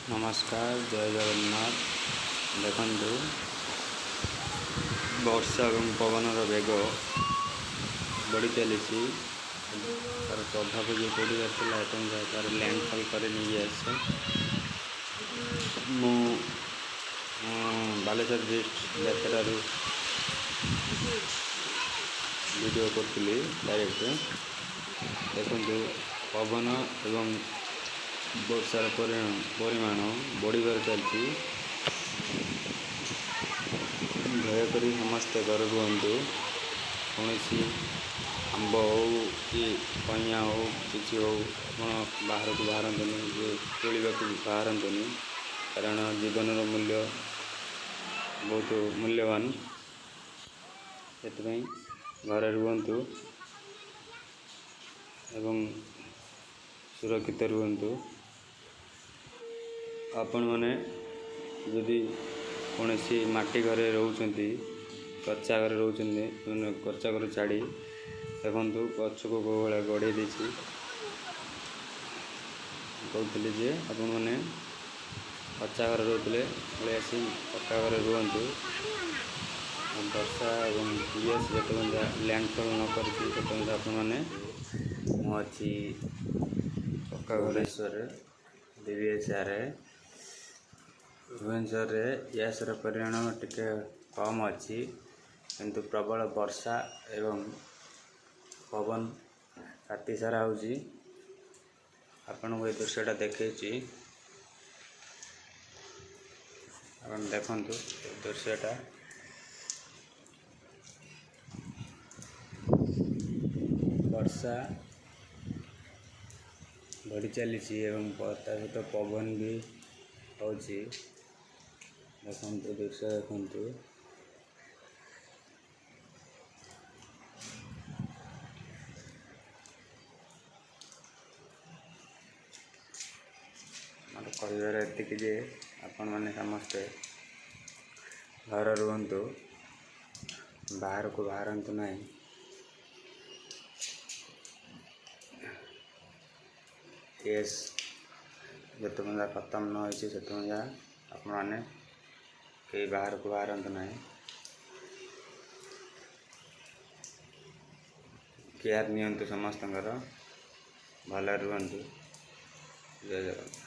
नमस्कार, जय जगन्नाथ। देखु वर्षा और पवनर बेग बढ़ी चली तार प्रभाव जो पड़ा तार लैंडफॉल कर बालेश्वर डिस्ट्रिक्ट यात्रार वीडियो करी डायरेक्ट देखु पवन एवं वर्षार परिमाण बढ़िबार चलती। दयाकोरी समस्ते घर रुहतु। कौन आंब हो कि कइया हो किसी हो बाहर को बाहरतुनि तोड़ा बाहरतुनि कारण जीवन मूल्य बहुत मूल्यवान से घर रुहतु एवं सुरक्षित रुहतु। आपण मैंने जदि कौन मटी घरे रोचंती कच्चा घर रोचंती कच्चा घर छाड़ी देखु गच को भाया गड़े कहते जे आपण मैंने कच्चा घर रोते आसी पक्का घर रुहतु। वर्षा और यूएस जो लैंडफॉल न कर आपने अच्छी पक्का भुवनेश्वर भुवनेश्वर यशर परिमाण टिके कम अच्छी किंतु प्रबल वर्षा एवं पवन राति सारा होची। आपन को दृश्यटा देखी देखु दृश्यटा वर्षा बढ़ी चली सहित पवन भी होची। देखु दृश्य देखु कहबार एति जे आपण मैंने समस्ते घर रुहतु बाहर को बाहरतु ना। केस जिते मजा खत्म न होती से मजा आपण मैंने कई बाहर को बाहरतु ना। केयर नियंतु समस्त भल रुहतु। जय जगन्नाथ।